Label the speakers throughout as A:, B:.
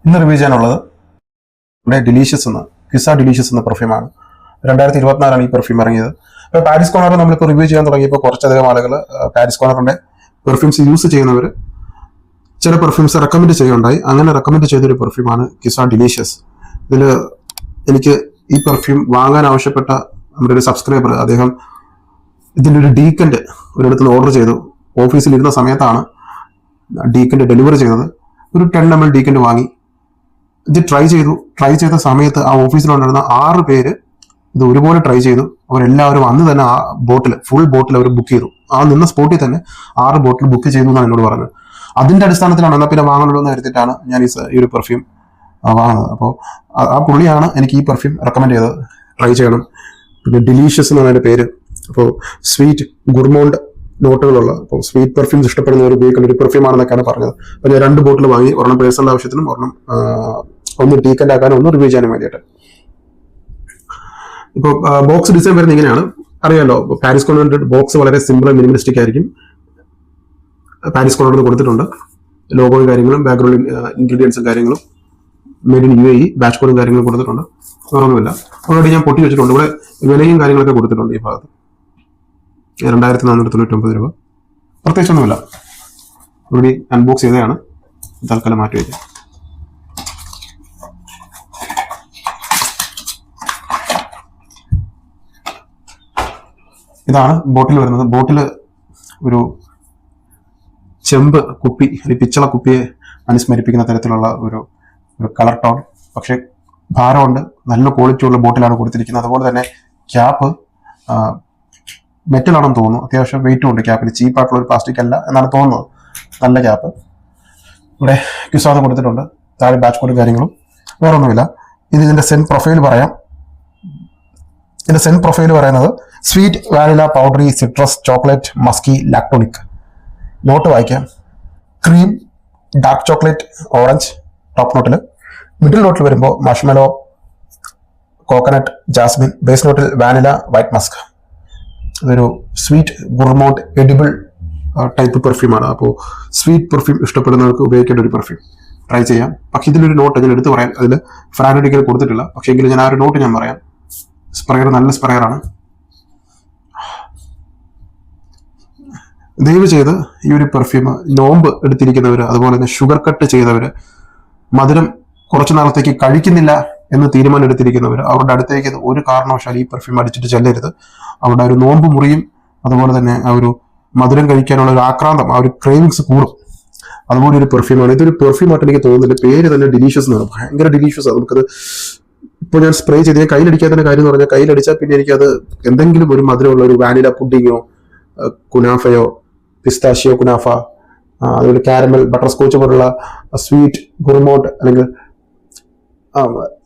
A: ഇന്ന് റിവ്യൂ ചെയ്യാനുള്ളത് ഇവിടെ ഡിലീഷ്യസ് എന്ന കിസ ഡിലീഷ്യസ് എന്ന പെർഫ്യൂമാണ്. 2024 ഈ പെർഫ്യൂം ഇറങ്ങിയത്. ഇപ്പോൾ പാരീസ് കോർണർ നമ്മളിപ്പോൾ റിവ്യൂ ചെയ്യാൻ തുടങ്ങിയപ്പോൾ കുറച്ചധികം ആളുകൾ പാരീസ് കോർണറിന്റെ പെർഫ്യൂംസ് യൂസ് ചെയ്യുന്നവർ ചില പെർഫ്യൂംസ് റെക്കമെൻഡ് ചെയ്യുകയുണ്ടായി. അങ്ങനെ റെക്കമെൻഡ് ചെയ്തൊരു പെർഫ്യൂമാണ് കിസ ഡിലീഷ്യസ്. ഇതിൽ എനിക്ക് ഈ പെർഫ്യൂം വാങ്ങാൻ ആവശ്യപ്പെട്ട നമ്മുടെ ഒരു സബ്സ്ക്രൈബർ, അദ്ദേഹം ഇതിൻ്റെ ഒരു ഡീക്കൻറ്റ് ഒരിടത്ത് നിന്ന് ഓർഡർ ചെയ്തു. ഓഫീസിലിരുന്ന സമയത്താണ് ഡീക്കൻറ്റ് ഡെലിവറി ചെയ്തത്. ഒരു 10 ml ഡീക്കൻറ്റ് വാങ്ങി. ഇത് ട്രൈ ചെയ്ത സമയത്ത് ആ ഓഫീസിലുണ്ടായിരുന്ന 6 പേര് ഇത് ഒരുപോലെ ട്രൈ ചെയ്തു. അവരെല്ലാവരും അന്ന് തന്നെ ആ ഫുൾ ബോട്ടിൽ അവർ ബുക്ക് ചെയ്തു. ആ നിന്ന സ്പോട്ടിൽ തന്നെ 6 ബോട്ടിൽ ബുക്ക് ചെയ്തു എന്നാണ് എന്നോട് പറഞ്ഞത്. അതിന്റെ അടിസ്ഥാനത്തിലാണ് എന്നാൽ പിന്നെ വാങ്ങണല്ലോ എന്ന് കരുതിയിട്ടാണ് ഞാൻ ഈ ഒരു പെർഫ്യൂം വാങ്ങുന്നത്. അപ്പോൾ ആ പുള്ളിയാണ് എനിക്ക് ഈ പെർഫ്യൂം റെക്കമെൻഡ് ചെയ്തത്. ട്രൈ ചെയ്യണം. പിന്നെ ഡിലീഷ്യസ് എന്നാണ് അതിന്റെ പേര്. അപ്പോൾ സ്വീറ്റ് ഗുർമോണ്ട് നോട്ടുകളുള്ള, അപ്പോൾ സ്വീറ്റ് പെർഫ്യൂംസ് ഇഷ്ടപ്പെടുന്നവർ ഉപയോഗിക്കുന്ന ഒരു പെർഫ്യൂം ആണെന്നൊക്കെയാണ് പറഞ്ഞത്. അപ്പോൾ ഞാൻ 2 ബോട്ടിൽ വാങ്ങി, ഒരെണ്ണം പേഴ്സണൽ ആവശ്യത്തിനും ഒന്ന് ഡീക്കൻ്റ് ആക്കാനും ഒന്ന് റിവ്യൂ ചെയ്യാനും വേണ്ടിയിട്ട്. ഇപ്പോൾ ബോക്സ് ഡിസൈൻ വരുന്നത് ഇങ്ങനെയാണ്. അറിയാലോ, പാരീസ് കോർണറിന്റെ ബോക്സ് വളരെ സിമ്പിൾ ആൻഡ് മിനിമലിസ്റ്റിക് ആയിരിക്കും. പാരീസ് കോർണറിൽ കൊടുത്തിട്ടുണ്ട് ലോഗോയും കാര്യങ്ങളും, ബാക്ക്ഗ്രൗണ്ട് ഇൻഗ്രീഡിയൻസും കാര്യങ്ങളും, മെയ്ഡ് ഇൻ UAE ബാച്ച് കോഡും കാര്യങ്ങളും കൊടുത്തിട്ടുണ്ട്. വേറൊന്നുമില്ല. ഓൾറെഡി ഞാൻ പൊട്ടി വെച്ചിട്ടുണ്ട്. ഇവിടെ വിലയും കാര്യങ്ങളൊക്കെ കൊടുത്തിട്ടുണ്ട്. ഈ ഭാഗത്ത് 2499 രൂപ. പ്രത്യേകിച്ചൊന്നുമില്ല. ഓൾറെഡി അൺബോക്സ് ചെയ്തതാണ്. തൽക്കാലം മാറ്റി വയ്ക്കാം. ഇതാണ് ബോട്ടിൽ വരുന്നത്. ബോട്ടിൽ ഒരു ചെമ്പ് കുപ്പി, ഒരു പിച്ചള കുപ്പിയെ അനുസ്മരിപ്പിക്കുന്ന തരത്തിലുള്ള ഒരു കളർ ടോൺ, പക്ഷെ ഭാരമുണ്ട്. നല്ല ക്വാളിറ്റി ഉള്ള ബോട്ടിലാണ് കൊടുത്തിരിക്കുന്നത്. അതുപോലെ തന്നെ ക്യാപ്പ് മെറ്റലാണെന്ന് തോന്നുന്നു. അത്യാവശ്യം വെയിറ്റും ഉണ്ട് ക്യാപ്പിന്. ചീപ്പായിട്ടുള്ള ഒരു പ്ലാസ്റ്റിക് അല്ല എന്നാണ് തോന്നുന്നത്. നല്ല ക്യാപ്പ്. ഇവിടെ ക്യുസാദ് കൊടുത്തിട്ടുണ്ട്. താഴെ ബാച്ച് കോഡും കാര്യങ്ങളും. വേറൊന്നുമില്ല. ഇതിന്റെ സെൻ പ്രൊഫൈൽ പറയാം. ഇതിന്റെ സെൻ പ്രൊഫൈൽ പറയുന്നത് sweet vanilla powdery citrus chocolate musky lactonic. Note വായിക്കാം. Cream, dark chocolate, orange top നോട്ടിൽ. മിഡിൽ നോട്ടിൽ വരുമ്പോൾ മഷ്മെലോ, കോക്കനട്ട്, ജാസ്മിൻ. ബേസ് നോട്ടിൽ വാനില, വൈറ്റ് മസ്ക്. ഇതൊരു സ്വീറ്റ് ഗുർമോണ്ട് എഡിബിൾ ടൈപ്പ് പെർഫ്യൂമാണ്. അപ്പോൾ സ്വീറ്റ് പെർഫ്യൂം ഇഷ്ടപ്പെടുന്നവർക്ക് ഉപയോഗിക്കേണ്ട ഒരു പെർഫ്യൂം. ട്രൈ ചെയ്യാം. പക്ഷെ ഇതിലൊരു നോട്ട് ഞാൻ എടുത്ത് പറയാം. അതിൽ ഫ്രാനഡിക്കൽ കൊടുത്തിട്ടില്ല. പക്ഷേ എങ്കിലും ഞാൻ ആ ഒരു നോട്ട് ഞാൻ പറയാം. സ്പ്രേയർ നല്ല സ്പ്രേയറാണ്. ദയവ് ചെയ്ത് ഈ ഒരു പെർഫ്യൂം നോമ്പ് എടുത്തിരിക്കുന്നവർ, അതുപോലെ തന്നെ ഷുഗർ കട്ട് ചെയ്തവർ, മധുരം കുറച്ചു നാളത്തേക്ക് കഴിക്കുന്നില്ല എന്ന് തീരുമാനം എടുത്തിരിക്കുന്നവർ, അവരുടെ അടുത്തേക്ക് ഒരു കാരണവശാലും ഈ പെർഫ്യൂം അടിച്ചിട്ട് ചെല്ലരുത്. അവരുടെ ഒരു നോമ്പ് മുറിയും. അതുപോലെ തന്നെ ആ ഒരു മധുരം കഴിക്കാനുള്ള ഒരു ആക്രാന്തം, ആ ഒരു ക്രേവിങ്സ് കൂടും. അതുപോലെ ഒരു പെർഫ്യൂമാണ്. ഇതൊരു പെർഫ്യൂമായിട്ട് എനിക്ക് തോന്നുന്നില്ല. പേര് തന്നെ ഡിലീഷ്യസ് എന്നാണ്. ഭയങ്കര ഡിലീഷ്യസ് ആണ്. നമുക്കത് ഇപ്പോൾ ഞാൻ സ്പ്രേ ചെയ്ത് ഞാൻ കയ്യിലടിക്കാത്തതിന്റെ കാര്യം എന്ന് പറഞ്ഞാൽ, കയ്യിലടിച്ചാൽ പിന്നെ എനിക്കത് എന്തെങ്കിലും ഒരു മധുരമുള്ള ഒരു വാനില പുഡിങ്ങോ, കുനാഫയോ, പിസ്താഷിയോ കുനാഫ, അതുപോലെ കാരമൽ, ബട്ടർ സ്കോച്ച് പോലുള്ള സ്വീറ്റ് ഗുർമോണ്ട് അല്ലെങ്കിൽ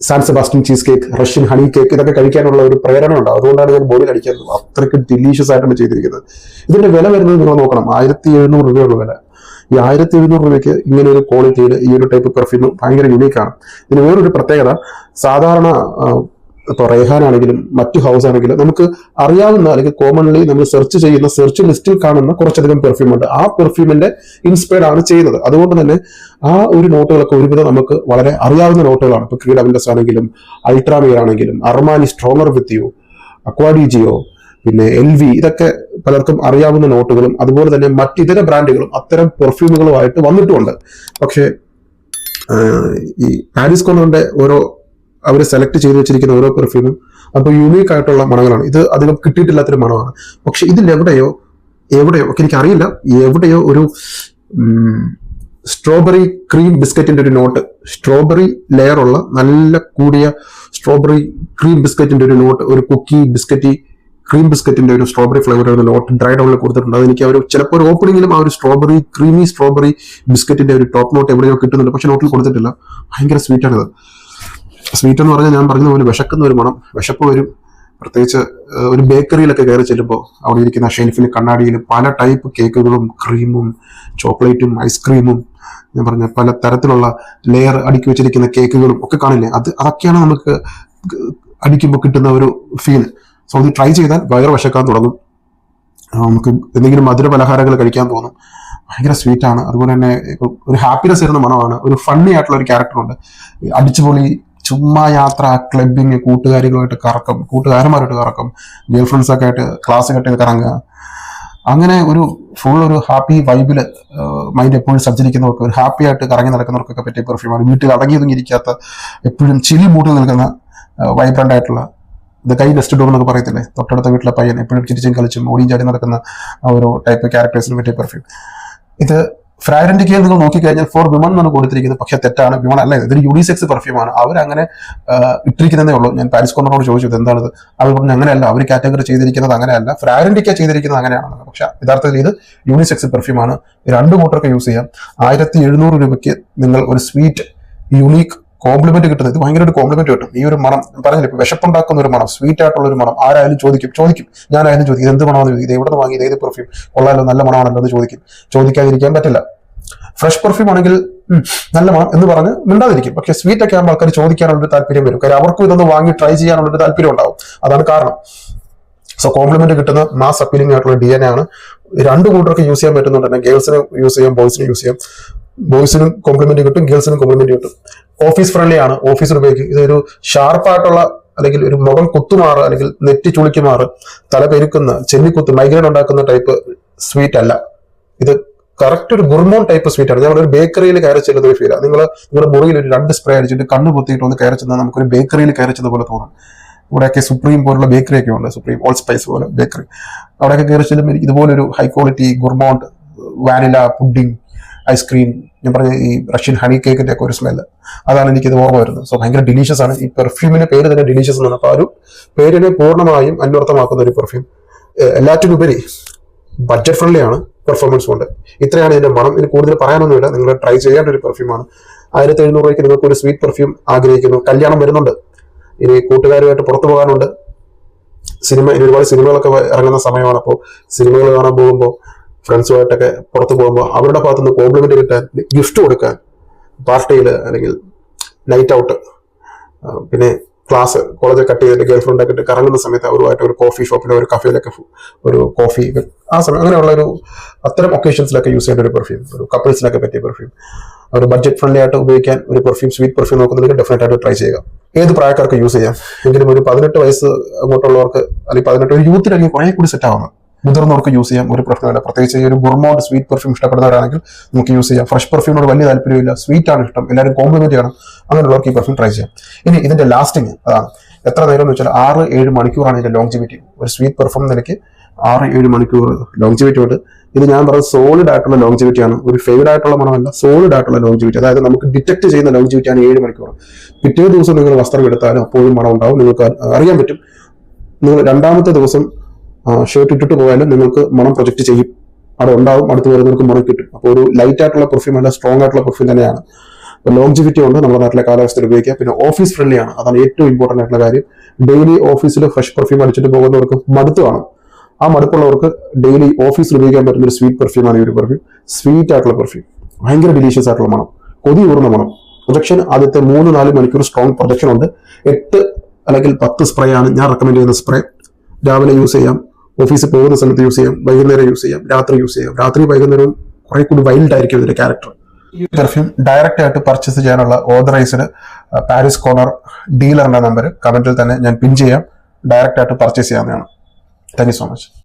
A: San Sebastian cheese cake, Russian honey cake, ഇതൊക്കെ കഴിക്കാനുള്ള ഒരു പ്രേരണ ഉണ്ടാവും. അതുകൊണ്ടാണ് ഞാൻ ബോഡിയിൽ അടിക്കുന്നത്. അത്രയ്ക്ക് ഡിലീഷ്യസ് ആയിട്ടാണ് ചെയ്തിരിക്കുന്നത്. ഇതിന്റെ വില വരുന്നത് നിങ്ങൾ നോക്കണം. 1700 രൂപയുള്ള വില. ഈ 1700 രൂപയ്ക്ക് ഇങ്ങനെ ഒരു ക്വാളിറ്റിയിൽ ഈ ഒരു ടൈപ്പ് പെർഫ്യൂം ഭയങ്കര യുണീക്കാണ്. ഇതിന് വേറൊരു പ്രത്യേകത, സാധാരണ ഇപ്പോൾ റേഹാൻ ആണെങ്കിലും മറ്റു ഹൗസ് ആണെങ്കിലും നമുക്ക് അറിയാവുന്ന അല്ലെങ്കിൽ കോമൺലി നമ്മൾ സെർച്ച് ചെയ്യുന്ന സെർച്ച് ലിസ്റ്റിൽ കാണുന്ന കുറച്ചധികം പെർഫ്യൂം ഉണ്ട്. ആ പെർഫ്യൂമിന്റെ ഇൻസ്പയർഡ് ആണ് ചെയ്യുന്നത്. അതുകൊണ്ട് തന്നെ ആ ഒരു നോട്ടുകളൊക്കെ ഒരുവിധം നമുക്ക് വളരെ അറിയാവുന്ന നോട്ടുകളാണ്. ഇപ്പോൾ ക്രീഡ് അവൻഡസ് ആണെങ്കിലും, അൾട്രാമിയർ ആണെങ്കിലും, അർമാനി സ്ട്രോങ്ങർ വിത്ത് യു, അക്വാഡിജിയോ, പിന്നെ LV, ഇതൊക്കെ പലർക്കും അറിയാവുന്ന നോട്ടുകളും അതുപോലെ തന്നെ മറ്റിതര ബ്രാൻഡുകളും അത്തരം പെർഫ്യൂമുകളുമായിട്ട് വന്നിട്ടുമുണ്ട്. പക്ഷേ ഈ പാരീസ് കോർണറിന്റെ അവർ സെലക്ട് ചെയ്ത് വെച്ചിരിക്കുന്ന ഓരോ പെർഫ്യൂമും അപ്പോൾ യൂണീക്ക് ആയിട്ടുള്ള മണങ്ങളാണ്. ഇത് അധികം കിട്ടിയിട്ടില്ലാത്തൊരു മണമാണ്. പക്ഷെ ഇതിൽ എവിടെയോ ഒക്കെ എനിക്കറിയില്ല, എവിടെയോ ഒരു സ്ട്രോബെറി ക്രീം ബിസ്ക്കറ്റിന്റെ ഒരു നോട്ട്, സ്ട്രോബെറി ലെയർ ഉള്ള നല്ല കൂടിയ സ്ട്രോബെറി ക്രീം ബിസ്ക്കറ്റിന്റെ ഒരു നോട്ട്, ഒരു കുക്കി ബിസ്ക്കറ്റ് ക്രീം ബിസ്ക്കറ്റിന്റെ ഒരു സ്ട്രോബെറി ഫ്ലേവർ ഒരു നോട്ട് ഡ്രൈ ഡൗണിൽ കൊടുത്തിട്ടുണ്ട്. അതെനിക്ക് അവർ ചിലപ്പോൾ ഒരു ഓപ്പണിങ്ങിലും ആ ഒരു ക്രീമി സ്ട്രോബെറി ബിസ്ക്കറ്റിന്റെ ഒരു ടോപ്പ് നോട്ട് എവിടെയോ കിട്ടുന്നുണ്ട്. പക്ഷെ നോട്ടിൽ കൊടുത്തിട്ടില്ല. ഭയങ്കര സ്വീറ്റാണിത്. സ്വീറ്റ് എന്ന് പറഞ്ഞാൽ ഞാൻ പറഞ്ഞ പോലെ വിശക്കുന്ന ഒരു മണം, വിശപ്പ് വരും. പ്രത്യേകിച്ച് ഒരു ബേക്കറിയിലൊക്കെ കയറി ചെല്ലുമ്പോൾ അവിടെ ഇരിക്കുന്ന ഷെൽഫിൽ കണ്ണാടിയിൽ പല ടൈപ്പ് കേക്കുകളും ക്രീമും ചോക്ലേറ്റും ഐസ്ക്രീമും, ഞാൻ പറഞ്ഞ പല തരത്തിലുള്ള ലെയർ അടുക്കി വെച്ചിരിക്കുന്ന കേക്കുകളും ഒക്കെ കാണില്ലേ, അതൊക്കെയാണ് നമുക്ക് അടിക്കുമ്പോൾ കിട്ടുന്ന ഒരു ഫീൽ. സോ ഇത് ട്രൈ ചെയ്താൽ വയറ് വിശക്കാൻ തുടങ്ങും. നമുക്ക് എന്തെങ്കിലും മധുര പലഹാരങ്ങൾ കഴിക്കാൻ തോന്നും. ഭയങ്കര സ്വീറ്റ് ആണ്. അതുപോലെ തന്നെ ഒരു ഹാപ്പിനെസ് വരുന്ന മണമാണ്. ഒരു ഫണ്ണി ആയിട്ടുള്ള ഒരു ക്യാരക്ടറുണ്ട്. അടിച്ചുപൊളി ചുമ്മാ യാത്ര, ക്ലബിങ്, കൂട്ടുകാരികളുമായിട്ട് കറക്കം, കൂട്ടുകാരന്മാരായിട്ട് കറക്കം, ഗേൾ ഫ്രണ്ട്സൊക്കെ ആയിട്ട് ക്ലാസ് കട്ട് ചെയ്ത് കറങ്ങുക, അങ്ങനെ ഒരു ഫുൾ ഒരു ഹാപ്പി വൈബിൽ മൈൻഡ് എപ്പോഴും സഞ്ചരിക്കുന്നവർക്ക്, ഒരു ഹാപ്പി ആയിട്ട് കറങ്ങി നടക്കുന്നവർക്കൊക്കെ പറ്റിയ പെർഫ്യൂമാണ്. വീട്ടിൽ അടങ്ങിയൊതുങ്ങിയിരിക്കാത്ത, എപ്പോഴും ചിൽ മൂഡിൽ നിൽക്കുന്ന, വൈബ്രന്റ് ആയിട്ടുള്ള, ഇത് കൈ നെസ്റ്റ് ഡോം എന്നൊക്കെ പറയത്തില്ലേ, തൊട്ടടുത്ത വീട്ടിലെ പയ്യൻ എപ്പോഴും ചിരിച്ചും കളിച്ചും ഓടിയും ചാടി നടക്കുന്ന ഒരു ടൈപ്പ് ക്യാരക്ടേഴ്സിന് പറ്റിയ പെർഫ്യൂം. ഇത് ഫ്രാഗ്രന്റിക്കയിൽ നിങ്ങൾ നോക്കിക്കഴിഞ്ഞാൽ ഫോർ വിമൺ എന്നാണ് കൊടുത്തിരിക്കുന്നത്. പക്ഷെ തെറ്റാണ്, വിമൺ അല്ല, ഇതൊരു യൂണിസെക്സ് പെർഫ്യൂമാണ്. അവരങ്ങനെ ഇട്ടിരിക്കുന്നതേ ഉള്ളൂ. ഞാൻ പാരിസ് കോർണറോട് ചോദിച്ചത് എന്താണത്, അവർ പറഞ്ഞു അങ്ങനെയല്ല, അവർ കാറ്റഗറി ചെയ്തിരിക്കുന്നത് അങ്ങനെയല്ല, ഫ്രാഗ്രന്റിക്ക ചെയ്തിരിക്കുന്നത് അങ്ങനെയാണെന്ന്. പക്ഷെ യഥാർത്ഥത്തിൽ ഇത് യൂണിസെക്സ് പെർഫ്യൂമാണ്. 2 കൂട്ടർക്ക് യൂസ് ചെയ്യാം. 1700 രൂപയ്ക്ക് നിങ്ങൾ ഒരു സ്വീറ്റ് യുണീക്ക് കോംപ്ലിമെന്റ് കിട്ടുന്നത്. ഇത് ഭയങ്കര ഒരു കോംപ്ലിമെന്റ് കിട്ടും. ഈ ഒരു മണം പറഞ്ഞില്ല, ഇപ്പൊ വിശപ്പുണ്ടാക്കുന്ന ഒരു മണം, സ്വീറ്റ് ആയിട്ടുള്ള ഒരു മണം. ആരായാലും ചോദിക്കും, ഞാനായാലും ചോദിക്കും, ഇത് എന്ത് മണമാണെന്ന് ചോദിക്കും, ഇത് എവിടെ നിന്ന് വാങ്ങി, ഏത് പെർഫ്യൂം കൊള്ളാലോ, നല്ല മണമാണല്ലോ എന്ന് ചോദിക്കാതിരിക്കാൻ പറ്റില്ല. ഫ്രഷ് പെർഫ്യൂം ആണെങ്കിൽ നല്ല മണം എന്ന് പറഞ്ഞ് മിണ്ടാതിരിക്കും. പക്ഷെ സ്വീറ്റ് ഒക്കെ ആകുമ്പോൾ ആൾക്കാർ ചോദിക്കാനുള്ളൊരു താല്പര്യം വരും. കാര്യം അവർക്കും ഇതൊന്ന് വാങ്ങി ട്രൈ ചെയ്യാനുള്ളൊരു താല്പര്യം ഉണ്ടാവും. അതാണ് കാരണം. സോ കോംപ്ലിമെന്റ് കിട്ടുന്ന മാസ് അപ്പീലിംഗ് ആയിട്ടുള്ള DNA ആണ്. 2 കൂട്ടർക്ക് യൂസ് ചെയ്യാൻ പറ്റുന്നുണ്ട് തന്നെ. ഗേൾസിന് യൂസ് ചെയ്യാം, ബോയ്സിന് യൂസ് ചെയ്യാം. ബോയ്സിനും കോംപ്ലിമെന്റ് കിട്ടും, ഗേൾസിനും കോംപ്ലിമെന്റ് കിട്ടും. ഓഫീസ് ഫ്രണ്ട്ലി ആണ്, ഓഫീസിൽ ഉപയോഗിക്കും. ഇതൊരു ഷാർപ്പായിട്ടുള്ള, അല്ലെങ്കിൽ ഒരു മുഖം കുത്തുമാറ്, അല്ലെങ്കിൽ നെറ്റി ചുളിക്കുമാറ്, തല പെരുക്കുന്ന, ചെന്നിക്കുത്ത്, മൈഗ്രൈൻ ഉണ്ടാക്കുന്ന ടൈപ്പ് സ്വീറ്റ് അല്ല ഇത്. കറക്റ്റ് ഒരു ഗുർമോൺ ടൈപ്പ് സ്വീറ്റ് ആണ്. ഞങ്ങളൊരു ബേക്കറിയിൽ കയറി ചെല്ലുന്ന ഒരു ഫീലാണ്. നിങ്ങളുടെ മുറിയിൽ ഒരു 2 സ്പ്രേ അടിച്ചിട്ട് കണ്ണ് കുത്തിയിട്ട് ഒന്ന് കയറി ചെന്നാൽ നമുക്കൊരു ബേക്കറിയിൽ കയറി ചെന്ന പോലെ തോന്നും. ഇവിടെയൊക്കെ സുപ്രീം പോലുള്ള ബേക്കറി ഒക്കെ ഉണ്ട്, സുപ്രീം ഓൾ സ്പൈസ് പോലെ ബേക്കറി. അവിടെയൊക്കെ കയറി ചെല്ലുമ്പോൾ എനിക്ക് ഇതുപോലൊരു high quality ഗുർമോണ്ട്, vanilla pudding, ice cream, ഞാൻ പറഞ്ഞ ഈ റഷ്യൻ ഹണി കേക്കിന്റെ ഒക്കെ ഒരു സ്മെല്ല്, അതാണ് എനിക്കിത് ഓർമ്മ വരുന്നത്. സോ ഭയങ്കര ഡിലീഷ്യസ് ആണ്. ഈ പെർഫ്യൂമിന്റെ പേര് തന്നെ ഡിലീഷ്യസ് എന്നാണ്. അപ്പൊ ആ ഒരു പേരിനെ പൂർണ്ണമായും അന്വർത്ഥമാക്കുന്ന ഒരു പെർഫ്യൂം. എല്ലാറ്റിനുപരി ബഡ്ജറ്റ് ഫ്രണ്ട്ലി ആണ്, പെർഫോമൻസ് കൊണ്ട്. ഇത്രയാണ് ഇതിന്റെ മണം. ഇതിന് കൂടുതൽ പറയാനൊന്നുമില്ല. നിങ്ങൾ ട്രൈ ചെയ്യേണ്ട ഒരു പെർഫ്യൂമാണ്. 1700 രൂപയ്ക്ക് നിങ്ങൾക്ക് ഒരു സ്വീറ്റ് പെർഫ്യൂം ആഗ്രഹിക്കുന്നു. കല്യാണം വരുന്നുണ്ട്, ഇനി കൂട്ടുകാരുമായിട്ട് പുറത്തു പോകാനുണ്ട്, ഇനി ഒരുപാട് സിനിമകളൊക്കെ ഇറങ്ങുന്ന സമയമാണ്. അപ്പോൾ സിനിമകൾ കാണാൻ പോകുമ്പോൾ, ഫ്രണ്ട്സുമായിട്ടൊക്കെ പുറത്തു പോകുമ്പോൾ അവരുടെ ഭാഗത്തുനിന്ന് കോംപ്ലിമെന്റ് കിട്ടാൻ, ഗിഫ്റ്റ് കൊടുക്കാൻ, പാർട്ടിയിൽ അല്ലെങ്കിൽ നൈറ്റ് ഔട്ട്, പിന്നെ ക്ലാസ് കോളേജ് കട്ട് ചെയ്തിട്ട് ഗേൾ ഫ്രണ്ടൊക്കെ ഇട്ട് കറങ്ങുന്ന സമയത്ത് അവരുമായിട്ട് ഒരു കോഫി ഷോപ്പിലോ ഒരു കഫേയിലൊക്കെ ഒരു കോഫി, ആ സമയം അങ്ങനെയുള്ള ഒരു അത്തരം ഒക്കേഷൻസിലൊക്കെ യൂസ് ചെയ്യേണ്ട ഒരു പെർഫ്യൂം, ഒരു കപ്പിൾസിനൊക്കെ പറ്റിയ പെർഫ്യൂം, ഒരു ബഡ്ജറ്റ് ഫ്രണ്ട്ലി ആയിട്ട് ഉപയോഗിക്കാൻ ഒരു പെർഫ്യൂം, സ്വീറ്റ് പെർഫ്യൂം നോക്കുന്നുണ്ടെങ്കിൽ ഡെഫിനറ്റ് ആയിട്ട് ട്രൈ ചെയ്യുക. ഏത് പ്രായക്കാർക്ക് യൂസ് ചെയ്യാം. എങ്കിലും ഒരു 18 വയസ്സ് അങ്ങോട്ടുള്ളവർക്ക്, അല്ലെങ്കിൽ 18 ഒരു യൂത്തിനെങ്കിൽ കുറെ കൂടി സെറ്റ് ആവുന്നത്, മുതിർന്നവർക്ക് യൂസ് ചെയ്യാം. ഒരു പ്രശ്നമില്ല. പ്രത്യേകിച്ച് ഈ ഒരു ഗുർമോണ്ട് സ്വീറ്റ് പെർഫ്യൂം ഇഷ്ടപ്പെടുന്നവരാണെങ്കിൽ നമുക്ക് യൂസ് ചെയ്യാം. ഫ്രഷ് പെർഫ്യൂമിനോട് വലിയ താല്പര്യമില്ല, സ്വീറ്റ് ആണ് ഇഷ്ടം, എല്ലാവരും കോംപ്ലിമെന്റ് ചെയ്യണം, അങ്ങനെയുള്ളവർക്ക് ഈ പെർഫ്യൂം ട്രൈ ചെയ്യാം. ഇനി ഇതിന്റെ ലാസ്റ്റിംഗ് അതാണ്. എത്ര നേരം എന്ന് വെച്ചാൽ 6-7 മണിക്കൂറാണ് ഇതിന്റെ ലോങ്ജിവിറ്റി. ഒരു സ്വീറ്റ് പെർഫ്യൂം നിലയ്ക്ക് 6-7 മണിക്കൂർ ലോങ്ജിവിറ്റി ഉണ്ട്. ഇത് ഞാൻ പറയുന്നത് സോളിഡ് ആയിട്ടുള്ള ലോങ്ജിവിറ്റി ആണ്. ഒരു ഫെയ്ഡ് ആയിട്ടുള്ള മണമല്ല, സോളിഡ് ആയിട്ടുള്ള ലോങ്ജിവിറ്റി. അതായത് നമുക്ക് ഡിറ്റക്ട് ചെയ്യുന്ന ലോങ്ജിവിറ്റി ആണ് 7 മണിക്കൂർ. പിറ്റേ ദിവസം നിങ്ങൾ വസ്ത്രം എടുത്താലും അപ്പോഴും മണം ഉണ്ടാവും. നിങ്ങൾക്ക് അറിയാൻ പറ്റും. നിങ്ങൾ 2ാമത്തെ ദിവസം ഷർട്ട് ഇട്ടിട്ട് പോയാലും നിങ്ങൾക്ക് മണം പ്രൊജക്ട് ചെയ്യും, അവിടെ ഉണ്ടാവും. അടുത്ത് വരുന്നവർക്ക് മണം കിട്ടും. അപ്പോൾ ഒരു ലൈറ്റ് ആയിട്ടുള്ള പെർഫ്യൂം അല്ല, സ്ട്രോങ് ആയിട്ടുള്ള പെർഫ്യൂം തന്നെയാണ്. ലോങ്ജിവിറ്റി ഉണ്ട്, നമ്മുടെ നാട്ടിലെ കാലാവസ്ഥയിൽ ഉപയോഗിക്കാം. പിന്നെ ഓഫീസ് ഫ്രണ്ട്ലി ആണ്, അതാണ് ഏറ്റവും ഇമ്പോർട്ടന്റ് ആയിട്ടുള്ള കാര്യം. ഡെയിലി ഓഫീസിൽ ഫ്രഷ് പെർഫ്യൂം അടിച്ചിട്ട് പോകുന്നവർക്ക് മടുത്ത് കാണും. ആ മടുപ്പുള്ളവർക്ക് ഡെയിലി ഓഫീസിൽ ഉപയോഗിക്കാൻ പറ്റുന്ന ഒരു സ്വീറ്റ് പെർഫ്യൂമാണ് ഈ ഒരു പെർഫ്യൂം. സ്വീറ്റ് ആയിട്ടുള്ള പെർഫ്യൂം, ഭയങ്കര ഡിലീഷ്യസ് ആയിട്ടുള്ള മണം, കൊതി ഊർന്ന മണം. പ്രൊജക്ഷൻ ആദ്യത്തെ 3-4 മണിക്കൂർ സ്ട്രോങ് പ്രൊജക്ഷൻ ഉണ്ട്. 8 അല്ലെങ്കിൽ 10 സ്പ്രേ ആണ് ഞാൻ റെക്കമെൻഡ് ചെയ്യുന്ന സ്പ്രേ. രാവിലെ യൂസ് ചെയ്യാം, ഓഫീസിൽ പോകുന്ന സമയത്ത് യൂസ് ചെയ്യാം, വൈകുന്നേരം യൂസ് ചെയ്യാം, രാത്രി യൂസ് ചെയ്യാം. രാത്രി വൈകുന്നേരവും കുറെ കൂടി വൈൽഡ് ആയിരിക്കും ഇതിന്റെ ക്യാരക്ടർ. ഈ പെർഫ്യൂം ഡയറക്റ്റ് ആയിട്ട് പർച്ചേസ് ചെയ്യാനുള്ള ഓതറൈസ്ഡ് പാരിസ് കോർണർ ഡീലറിന്റെ നമ്പർ കമന്റിൽ തന്നെ ഞാൻ പിൻ ചെയ്യാം. ഡയറക്റ്റ് ആയിട്ട് പർച്ചേസ് ചെയ്യാവുന്നതാണ്. Thank you so much.